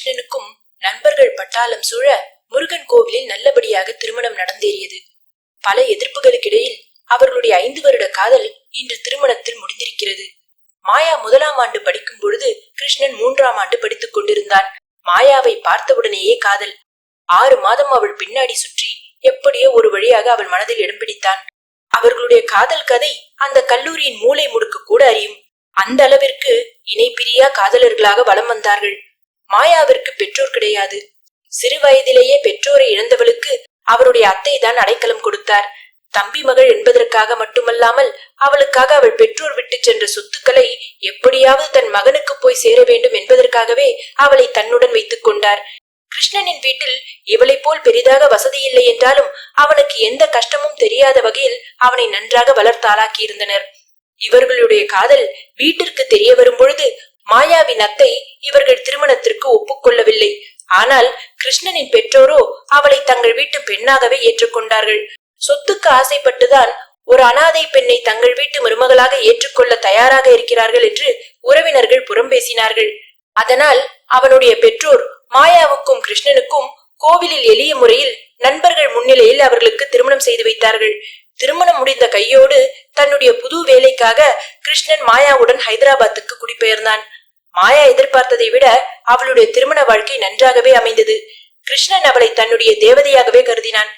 கிருஷ்ணனுக்கும் நண்பர்கள் பட்டாளம் சூழ முருகன் கோவிலில் நல்லபடியாக திருமணம் நடந்தேறியது. பல எதிர்ப்புகளுக்கிடையில் அவர்களுடைய 5 வருட காதல் இன்று திருமணத்தில் முடிந்திருக்கிறது. மாயா 1ஆம் ஆண்டு படிக்கும் பொழுது கிருஷ்ணன் 3ஆம் ஆண்டு படித்துக் கொண்டிருந்தான். மாயாவை பார்த்தவுடனேயே காதல். 6 மாதம் அவள் பின்னாடி சுற்றி எப்படியோ ஒரு வழியாக அவள் மனதில் இடம் பிடித்தான். அவர்களுடைய காதல் கதை அந்த கல்லூரியின் மூலை முடுக்கு கூட அறியும். அந்த அளவிற்கு இணை பிரியா காதலர்களாக வலம் வந்தார்கள். மாயாவிற்கு பெற்றோர் கிடையாது. சிறு வயதிலேயே பெற்றோரை இழந்தவளுக்கு அவருடைய அத்தை தான் அடைக்கலம் கொடுத்தார். தம்பி மகள் என்பதற்காக மட்டுமல்லாமல் அவளுக்காக அவள் பெற்றோர் விட்டு சென்ற சொத்துக்களை எப்படியாவது தன் மகனுக்கு போய் சேர வேண்டும் என்பதற்காகவே அவளை தன்னுடன் வைத்துக் கொண்டார். கிருஷ்ணனின் வீட்டில் இவளை போல் பெரிதாக வசதி இல்லை என்றாலும் அவனுக்கு எந்த கஷ்டமும் தெரியாத வகையில் அவனை நன்றாக வளர்த்தாளாக்கி இருந்தனர். இவர்களுடைய காதல் வீட்டிற்கு தெரிய வரும் பொழுது மாயாவின் அத்தை இவர்கள் திருமணத்திற்கு ஒப்புக்கொள்ளவில்லை. ஆனால் கிருஷ்ணனின் பெற்றோரோ அவளை தங்கள் வீட்டு பெண்ணாகவே ஏற்றுக்கொண்டார்கள். சொத்துக்கு ஆசைப்பட்டுதான் ஒரு அனாதை பெண்ணை தங்கள் வீட்டு மருமகளாக ஏற்றுக்கொள்ள தயாராக இருக்கிறார்கள் என்று உறவினர்கள் புறம் பேசினார்கள். அதனால் அவனுடைய பெற்றோர் மாயாவுக்கும் கிருஷ்ணனுக்கும் கோவிலில் எளிய முறையில் நண்பர்கள் முன்னிலையில் அவர்களுக்கு திருமணம் செய்து வைத்தார்கள். திருமணம் முடிந்த கையோடு தன்னுடைய புது வேலைக்காக கிருஷ்ணன் மாயாவுடன் ஹைதராபாத்துக்கு குடிபெயர்ந்தான். மாயா எதிர்பார்த்ததை விட அவளுடைய திருமண வாழ்க்கை நன்றாகவே அமைந்தது. கிருஷ்ணன் அவளை தன்னுடைய தேவதையாகவே கருதினான்.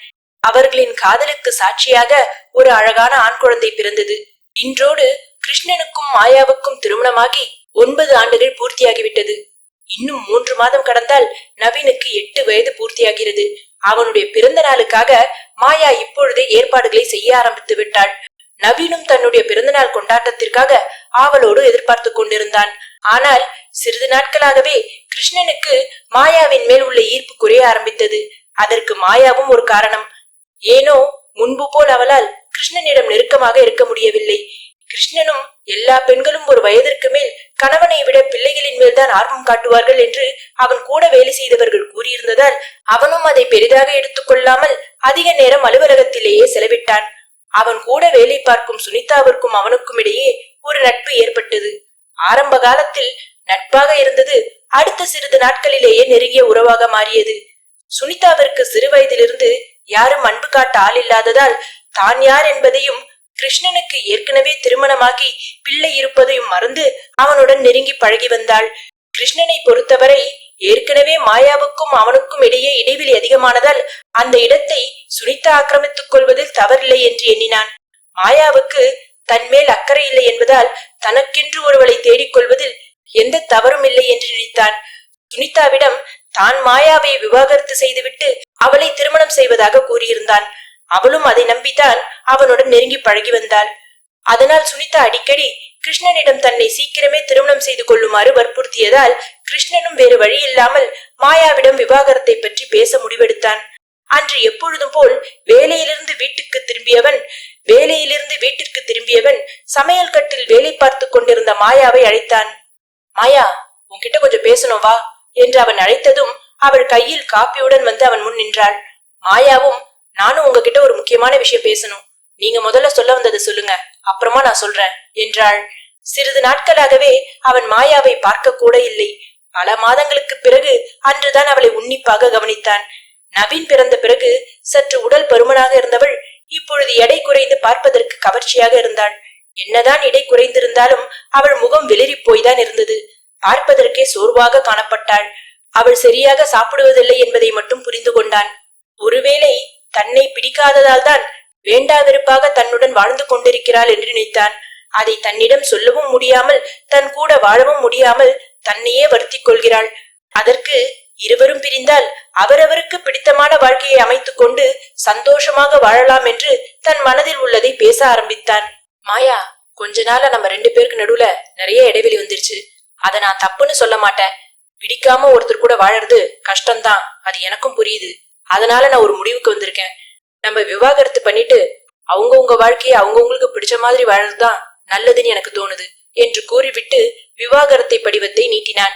அவர்களின் காதலுக்கு சாட்சியாக ஒரு அழகான ஆண் குழந்தை பிறந்தது. இன்றோடு கிருஷ்ணனுக்கும் மாயாவுக்கும் திருமணமாகி 9 ஆண்டுகள் பூர்த்தியாகிவிட்டது. இன்னும் 3 மாதம் கடந்தால் நவீனுக்கு 8 வயது பூர்த்தியாகிறது. அவனுடைய பிறந்த நாளுக்காக மாயா இப்பொழுதே ஏற்பாடுகளை செய்ய ஆரம்பித்து விட்டாள். நவீனும் தன்னுடைய பிறந்தநாள் கொண்டாட்டத்திற்காக ஆவலோடு எதிர்பார்த்து கொண்டிருந்தான். ஆனால் சிறிது நாட்களாகவே கிருஷ்ணனுக்கு மாயாவின் மேல் உள்ள ஈர்ப்பு குறைய ஆரம்பித்தது. அதற்கு மாயாவும் ஒரு காரணம். ஏனோ முன்பு போல் அவளால் கிருஷ்ணனிடம் நெருக்கமாக இருக்க முடியவில்லை. கிருஷ்ணனும் எல்லா பெண்களும் ஒரு வயதிற்கு மேல் கணவனை விட பிள்ளைகளின் மேல் தான் ஆர்வம் காட்டுவார்கள் என்று அவன் கூட வேலை செய்தவர்கள் கூறியிருந்ததால் அவனும் அதை பெரிதாக எடுத்துக்கொள்ளாமல் அதிக நேரம் அலுவலகத்திலேயே செலவிட்டான். அவன் கூட வேலை பார்க்கும் சுனிதாவிற்கும் அவனுக்கும் இடையே ஒரு நட்பு ஏற்பட்டது. ஆரம்ப காலத்தில் நட்பாக இருந்தது அடுத்த சிறிது நாட்களிலேயே நெருங்கிய உறவாக மாறியது. சுனிதாவிற்கு சிறு வயதிலிருந்து யாரும் அன்பு காட்ட ஆள் இல்லாததால் தான் யார் என்பதையும் கிருஷ்ணனுக்கு ஏற்கனவே திருமணமாகி பிள்ளை இருப்பதையும் மறந்து அவனுடன் நெருங்கி பழகி வந்தாள். கிருஷ்ணனை பொறுத்தவரை ஏற்கனவே மாயாவுக்கும் அவனுக்கும் இடையே இடைவெளி அதிகமானதால் அந்த இடத்தை சுனிதா ஆக்கிரமித்துக் கொள்வதில் தவறில்லை என்று எண்ணினான். மாயாவுக்கு தன்மேல் அக்கறை இல்லை என்பதால் தனக்கென்று ஒருவளை தேடிக்கொள்வதில் எந்த தவறும் இல்லை என்று நினைத்தான். சுனிதாவிடம் தான் மாயாவை விவாகரத்து செய்துவிட்டு அவளை திருமணம் செய்வதாக கூறியிருந்தான். அவளும் அதை நம்பித்தான் அவனுடன் நெருங்கி பழகி வந்தாள். அதனால் சுனிதா அடிக்கடி கிருஷ்ணனிடம் தன்னை சீக்கிரமே திருமணம் செய்து கொள்ளுமாறு வற்புறுத்தியதால் கிருஷ்ணனும் வேறு வழி இல்லாமல் மாயாவிடம் விவாகரத்தை பற்றி பேச முடிவெடுத்தான். அன்று எப்பொழுதும் போல் வேலையிலிருந்து வீட்டிற்கு திரும்பியவன் சமையல் கட்டில் வேலை பார்த்து கொண்டிருந்த மாயாவை அழைத்தான். மாயா, உன்கிட்ட கொஞ்சம் பேசணும் வா என்று அவன் அழைத்ததும் அவள் கையில் காப்பியுடன் வந்து அவன் முன் நின்றாள். மாயாவும், நானும் உங்ககிட்ட ஒரு முக்கியமான விஷயம் பேசணும். நீங்க முதல்ல சொல்ல வந்ததை சொல்லுங்க, அப்புறமா நான் சொல்றேன் என்றாள். சிறிது நாட்களாகவே அவன் மாயாவை பார்க்க கூட இல்லை. பல மாதங்களுக்கு பிறகு அன்றுதான் அவளை உன்னிப்பாக கவனித்தான். நவீன் பிறந்த பிறகு சற்று உடல் பருமனாக இருந்தவள் இப்பொழுது எடை குறைந்து பார்ப்பதற்கு கவர்ச்சியாக இருந்தாள். என்னதான் எடை குறைந்திருந்தாலும் அவள் முகம் வெளிரி போய்தான் இருந்தது. பார்ப்பதற்கே சோர்வாக காணப்பட்டாள். அவள் சரியாக சாப்பிடுவதில்லை என்பதை மட்டும் புரிந்து கொண்டான். ஒருவேளை தன்னை பிடிக்காததால் தான் வேண்டா வெறுப்பாக தன்னுடன் வாழ்ந்து கொண்டிருக்கிறாள் என்று நினைத்தான். அதை தன்னிடம் சொல்லவும் முடியாமல் தன் கூட வாழவும் முடியாமல் தன்னையே வருத்திக் கொள்கிறாள். அதற்கு இருவரும் பிரிந்தால் அவரவருக்கு பிடித்தமான வாழ்க்கையை அமைத்துக் கொண்டு சந்தோஷமாக வாழலாம் என்று தன் மனதில் உள்ளதை பேச ஆரம்பித்தான். மாயா, கொஞ்ச நாளா நம்ம 2 பேருக்கு நடுவுல நிறைய இடைவெளி வந்துருச்சு. அத நான் தப்புன்னு சொல்ல மாட்டேன். பிடிக்காம ஒருத்தர் கூட வாழறது கஷ்டம்தான், அது எனக்கும் புரியுது. அதனால நான் ஒரு முடிவுக்கு வந்திருக்கேன். நம்ம விவாகரத்து பண்ணிட்டு அவங்கவுங்க வாழ்க்கையை அவங்கவுங்களுக்கு பிடிச்ச மாதிரி வாழறதுதான் நல்லதுன்னு எனக்கு தோணுது என்று கூறிவிட்டு விவாகரத்தை படிவத்தை நீட்டினான்.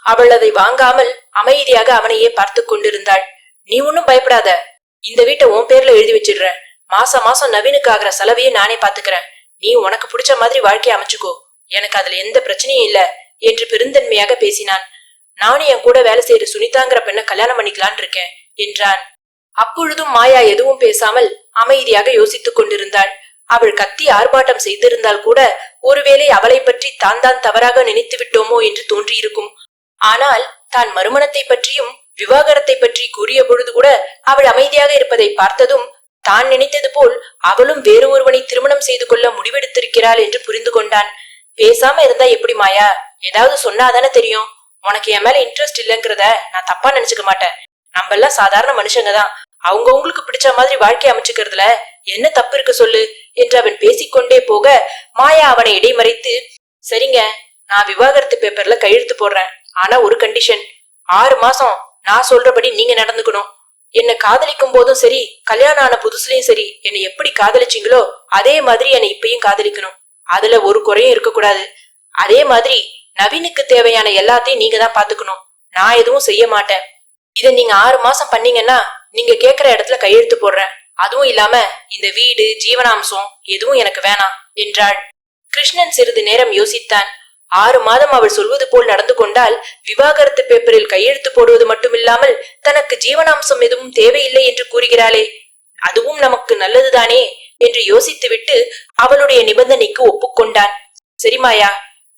அவள் அதை வாங்காமல் அமைதியாக அவனையே பார்த்து கொண்டிருந்தாள். நீ ஒன்னும் பயப்படாத, இந்த வீட்டை உன் பேர்ல எழுதி வச்சிடுற. மாசம் மாசம் நவீனுக்கு ஆகிற செலவையே நானே பாத்துக்கிறேன். நீ உனக்கு பிடிச்ச மாதிரி வாழ்க்கையை அமைச்சுக்கோ, எனக்கு அதுல எந்த பிரச்சனையும் இல்ல என்று பெருந்தன்மையாக பேசினான். நானும் என் கூட வேலை செய்யற சுனிதாங்கிற பெண்ணை கல்யாணம் பண்ணிக்கலான் இருக்கேன் என்றான். அப்பொழுதும் மாயா எதுவும் பேசாமல் அமைதியாக யோசித்துக் கொண்டிருந்தாள். அவள் கத்தி ஆர்ப்பாட்டம் செய்திருந்தால் கூட ஒருவேளை அவளை பற்றி தான் தவறாக நினைத்து விட்டோமோ என்று தோன்றியிருக்கும். ஆனால் தான் மறுமணத்தை பற்றியும் விவாகரத்தை பற்றி கூறிய பொழுது கூட அவள் அமைதியாக இருப்பதை பார்த்ததும் தான் நினைத்தது போல் அவளும் வேறு ஒருவனை திருமணம் செய்து கொள்ள முடிவெடுத்திருக்கிறாள் என்று புரிந்து கொண்டான். பேசாம இருந்தா எப்படி மாயா? ஏதாவது சொன்னாதானே தெரியும். உனக்கு என் மேல இன்ட்ரெஸ்ட் இல்லைங்கிறத நான் தப்பா நினைச்சுக்க மாட்டேன். நம்ம எல்லாம் சாதாரண மனுஷங்க தான். அவங்கவுங்களுக்கு பிடிச்ச மாதிரி வாழ்க்கை அமைச்சுக்கிறதுல என்ன தப்பு இருக்கு சொல்லு என்று அவன் பேசிக்கொண்டே போக மாயா அவனை இடைமறைத்து, சரிங்க, நான் விவாகரத்து பேப்பர்ல கையெழுத்து போடுறேன். ஆனா ஒரு கண்டிஷன், 6 மாசம் நான் சொல்றபடி நீங்க நடந்துக்கணும். என்னை காதலிக்கும் போதும் சரி, கல்யாணம் ஆன புதுசுலயும் சரி, என்னை எப்படி காதலிச்சீங்களோ அதே மாதிரி என்னை இப்பயும் காதலிக்கணும். அதுல ஒரு குறையும் இருக்கக்கூடாது. அதே மாதிரி நவீனுக்கு தேவையான எல்லாத்தையும் நீங்க தான் பாத்துக்கணும். நான் எதுவும் செய்ய மாட்டேன். இத நீங்க 6 மாசம் பண்ணீங்கன்னா நீங்க கேக்குற இடத்துல கையெழுத்து போடுறேன். அதுவும் இல்லாம இந்த வீடு, ஜீவனாம்சம் எதுவும் எனக்கு வேணாம் என்றாள். கிருஷ்ணன் சிறிது நேரம் யோசித்தான். 6 மாதம் அவள் சொல்வது போல் நடந்து கொண்டால் விவாகரத்து பேப்பரில் கையெழுத்து போடுவது மட்டுமில்லாமல் தனக்கு ஜீவனாம்சம் எதுவும் தேவையில்லை என்று கூறுகிறாளே, அதுவும் நமக்கு நல்லதுதானே என்று யோசித்துவிட்டு அவளுடைய நிபந்தனைக்கு ஒப்புக்கொண்டான். சரிமாயா,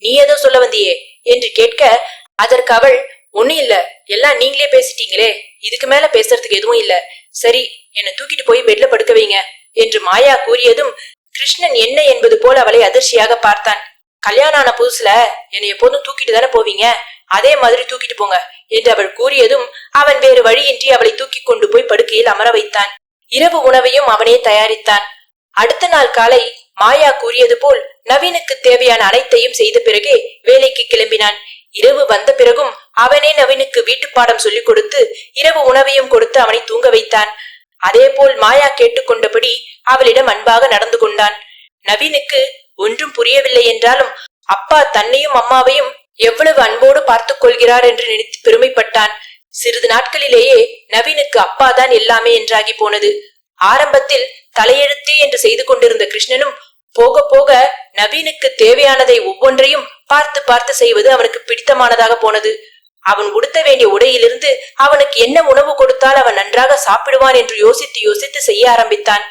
நீ ஏதோ சொல்ல வந்தியே என்று கேட்க, அதற்கு அவள், ஒண்ணும் இல்ல, எல்லாம் நீங்களே பேசிட்டீங்களே, இதுக்கு மேல பேசுறதுக்கு எதுவும் இல்ல. சரி, என்னை தூக்கிட்டு போய் பெட்ல படுக்க வைங்க என்று மாயா கூறியதும் கிருஷ்ணன் என்ன என்பது போல் அவளை அதிர்ச்சியாக பார்த்தான். கல்யாணம் ஆன புதுசுல என்னை எப்போதும் தூக்கிட்டு தானே போவீங்க, அதே மாதிரி தூக்கிட்டு போங்க என்று அவள் கூறியதும் அவன் வேறு வழியின்றி அவளை தூக்கி கொண்டு போய் படுக்கையில் அமர வைத்தான். இரவு உணவையும் அவனே தயாரித்தான். அடுத்த நாள் காலை மாயா கூறியது போல் நவீனுக்கு தேவையான அனைத்தையும் செய்த பிறகே வேலைக்கு கிளம்பினான். இரவு வந்த பிறகும் அவனே நவீனுக்கு வீட்டு பாடம் சொல்லிக் கொடுத்து இரவு உணவையும் கொடுத்து அவனை தூங்க வைத்தான். அதே போல் மாயா கேட்டுக்கொண்டபடி அவளிடம் அன்பாக நடந்து கொண்டான். நவீனுக்கு ஒன்றும் புரியவில்லை என்றாலும் அப்பா தன்னையும் அம்மாவையும் எவ்வளவு அன்போடு பார்த்துக் கொள்கிறார் என்று நினைத்து பெருமைப்பட்டான். சிறிது நாட்களிலேயே நவீனுக்கு அப்பாதான் எல்லாமே என்றாகி போனது. ஆரம்பத்தில் தலையெழுத்தே என்று செய்து கொண்டிருந்த கிருஷ்ணனும் போக போக நவீனுக்கு தேவையானதை ஒவ்வொன்றையும் பார்த்து பார்த்து செய்வது அவனுக்கு பிடித்தமானதாக போனது. அவன் உடுத்த வேண்டிய உடையிலிருந்து அவனுக்கு என்ன உணவு கொடுத்தால் அவன் நன்றாக சாப்பிடுவான் என்று யோசித்து யோசித்து செய்ய ஆரம்பித்தான்.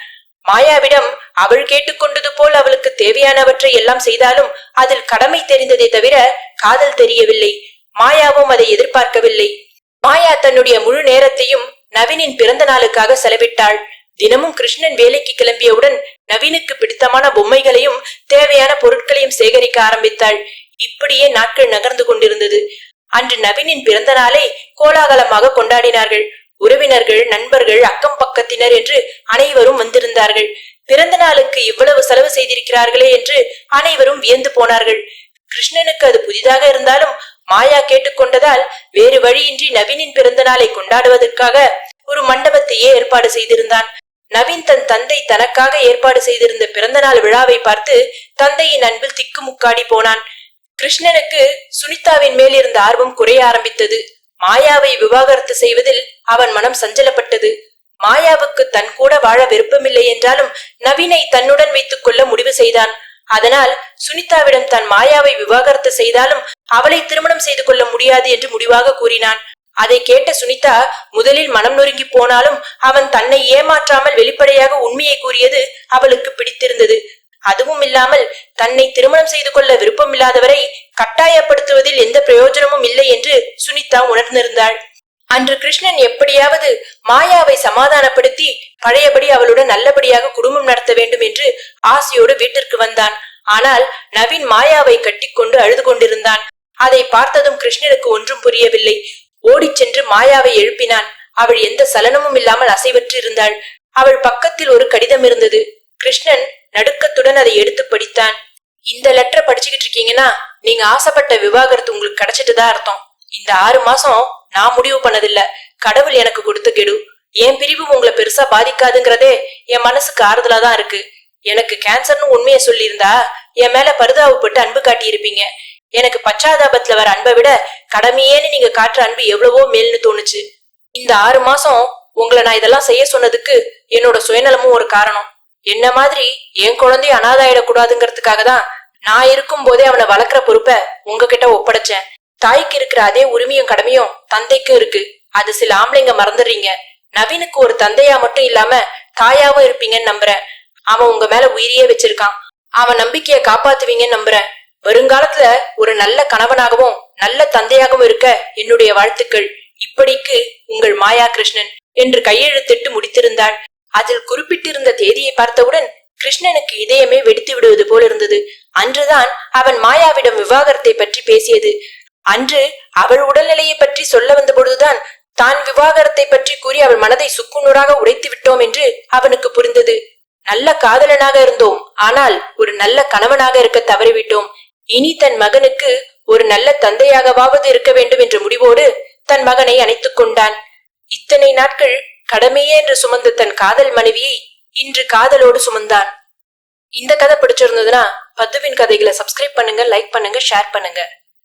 மாயாவிடம் அவள் கேட்டுக்கொண்டது போல் அவளுக்கு தேவையானவற்றை எல்லாம் செய்தாலும் அதில் கடமை தெரிந்ததை தவிர காதல் தெரியவில்லை. மாயாவும் அதை எதிர்பார்க்கவில்லை. மாயா தன்னுடைய முழு நேரத்தையும் நவீனின் பிறந்த நாளுக்காக செலவிட்டாள். தினமும் கிருஷ்ணன் வேலைக்கு கிளம்பியவுடன் நவீனுக்கு பிடித்தமான பொம்மைகளையும் தேவையான பொருட்களையும் சேகரிக்க ஆரம்பித்தாள். இப்படியே நாட்கள் நகர்ந்து கொண்டிருந்தது. அன்று நவீனின் பிறந்த நாளை கோலாகலமாக கொண்டாடினார்கள். உறவினர்கள், நண்பர்கள், அக்கம் பக்கத்தினர் என்று அனைவரும் வந்திருந்தார்கள். பிறந்த நாளுக்கு இவ்வளவு செலவு செய்திருக்கிறார்களே என்று அனைவரும் வியந்து போனார்கள். கிருஷ்ணனுக்கு அது புதிதாக இருந்தாலும் மாயா கேட்டுக்கொண்டதால் வேறு வழியின்றி நவீனின் பிறந்த நாளை கொண்டாடுவதற்காக ஒரு மண்டபத்தையே ஏற்பாடு செய்திருந்தான். நவீன் தன் தந்தை தனக்காக ஏற்பாடு செய்திருந்த பிறந்த நாள் விழாவை பார்த்து தந்தையின் அன்பில் திக்குமுக்காடி போனான். கிருஷ்ணனுக்கு சுனிதாவின் மேல் இருந்த ஆர்வம் குறைய ஆரம்பித்தது. மாயாவை விவாகரத்து செய்வதில் அவன் மனம் சஞ்சலப்பட்டது. மாயாவுக்கு தன் கூட வாழ விருப்பமில்லை என்றாலும் நவீனை தன்னுடன் வைத்துக் கொள்ள முடிவு செய்தான். அதனால் சுனிதாவிடம் தான் மாயாவை விவாகரத்து செய்தாலும் அவளை திருமணம் செய்து கொள்ள முடியாது என்று முடிவாக கூறினான். அதை கேட்ட சுனிதா முதலில் மனம் நொறுங்கி போனாலும் அவன் தன்னை ஏமாற்றாமல் வெளிப்படையாக உண்மையை கூறியது அவளுக்கு பிடித்திருந்தது. அதுவும் இல்லாமல் தன்னை திருமணம் செய்து கொள்ள விருப்பமில்லாதவரை கட்டாயப்படுத்துவதில் எந்த பிரயோஜனமும் இல்லை என்று சுனிதா உணர்ந்திருந்தாள். அன்று கிருஷ்ணன் எப்படியாவது மாயாவை சமாதானப்படுத்தி பழையபடி அவளுடன் நல்லபடியாக குடும்பம் நடத்த வேண்டும் என்று ஆசையோடு வீட்டிற்கு வந்தான். ஆனால் நவீன் மாயாவை கட்டிக்கொண்டு அழுது கொண்டிருந்தான். அதை பார்த்ததும் கிருஷ்ணனுக்கு ஒன்றும் புரியவில்லை. ஓடிச் சென்று மாயாவை எழுப்பினான். அவள் எந்த சலனமும் இல்லாமல் அசைவற்று இருந்தாள். அவள் பக்கத்தில் ஒரு கடிதம் இருந்தது. கிருஷ்ணன் நடுக்கத்துடன் அதை எடுத்து படித்தான். இந்த லெட்டரை படிச்சுக்கிட்டு இருக்கீங்கன்னா நீங்க ஆசைப்பட்ட விவாகரத்து உங்களுக்கு கிடைச்சிட்டுதான் அர்த்தம். இந்த 6 மாசம் நான் முடிவு பண்ணதில்ல, கடவுள் எனக்கு கொடுத்த கெடு. என் பிரிவு உங்களை பெருசா பாதிக்காதுங்கிறதே என் மனசுக்கு ஆறுதலா தான் இருக்கு. எனக்கு கேன்சர்னு உண்மையை சொல்லியிருந்தா என் மேல பரிதாபப்பட்டு அன்பு காட்டி இருப்பீங்க. எனக்கு பச்சாதாபத்துல வர அன்பை விட கடமையேன்னு நீங்க காட்டுற அன்பு எவ்வளவோ மேல்னு தோணுச்சு. இந்த 6 மாசம் உங்களை நான் இதெல்லாம் செய்ய சொன்னதுக்கு என்னோட சுயநலமும் ஒரு காரணம். என்ன மாதிரி என் குழந்தைய அனாதாயிடக்கூடாதுங்கிறதுக்காக தான் நான் இருக்கும் போதே அவனை வளர்க்குற பொறுப்பை உங்ககிட்ட ஒப்படைச்சேன். தாய்க்கு இருக்கிற அதே உரிமையும் கடமையும் தந்தைக்கும் இருக்கு. அது சில ஆம்பளைங்க மறந்துடுறீங்க. நவீனுக்கு ஒரு தந்தையா மட்டும் இல்லாம தாயாவும் இருப்பீங்கன்னு நம்புறேன். அவன் உங்க மேல உயிரியே வச்சிருக்கான். அவன் நம்பிக்கைய காப்பாத்துவீங்கன்னு நம்புறேன். வருங்காலத்துல ஒரு நல்ல கணவனாகவும் நல்ல தந்தையாகவும் இருக்க என்னுடைய வாழ்த்துக்கள். இப்படிக்கு உங்கள் மாயா கிருஷ்ணன் என்று கையெழுத்திட்டு முடித்திருந்தாள். அதில் குறிப்பிட்டிருந்த தேதியை பார்த்தவுடன் கிருஷ்ணனுக்கு இதயமே வெடித்து விடுவது போல் இருந்தது. அன்றுதான் அவன் மாயாவிடம் விவாகரத்தை பற்றி பேசியது. அன்று அவள் உடல்நிலையை பற்றி சொல்ல வந்த பொழுதுதான் தான் விவாகரத்தை பற்றி கூறி அவள் மனதை சுக்குநூறாக உடைத்து விட்டோம் என்று அவனுக்கு புரிந்தது. நல்ல காதலனாக இருந்தோம், ஆனால் ஒரு நல்ல கணவனாக இருக்க தவறிவிட்டோம். இனி தன் மகனுக்கு ஒரு நல்ல தந்தையாகவாவது இருக்க வேண்டும் என்ற முடிவோடு தன் மகனை அணைத்துக் கொண்டான். இத்தனை நாட்கள் கடமையே என்று சுமந்த தன் காதல் மனைவியை இன்று காதலோடு சுமந்தான். இந்த கதை பிடிச்சிருந்ததுன்னா பத்துவின் கதைகளை சப்ஸ்கிரைப் பண்ணுங்க, லைக் பண்ணுங்க, ஷேர் பண்ணுங்க.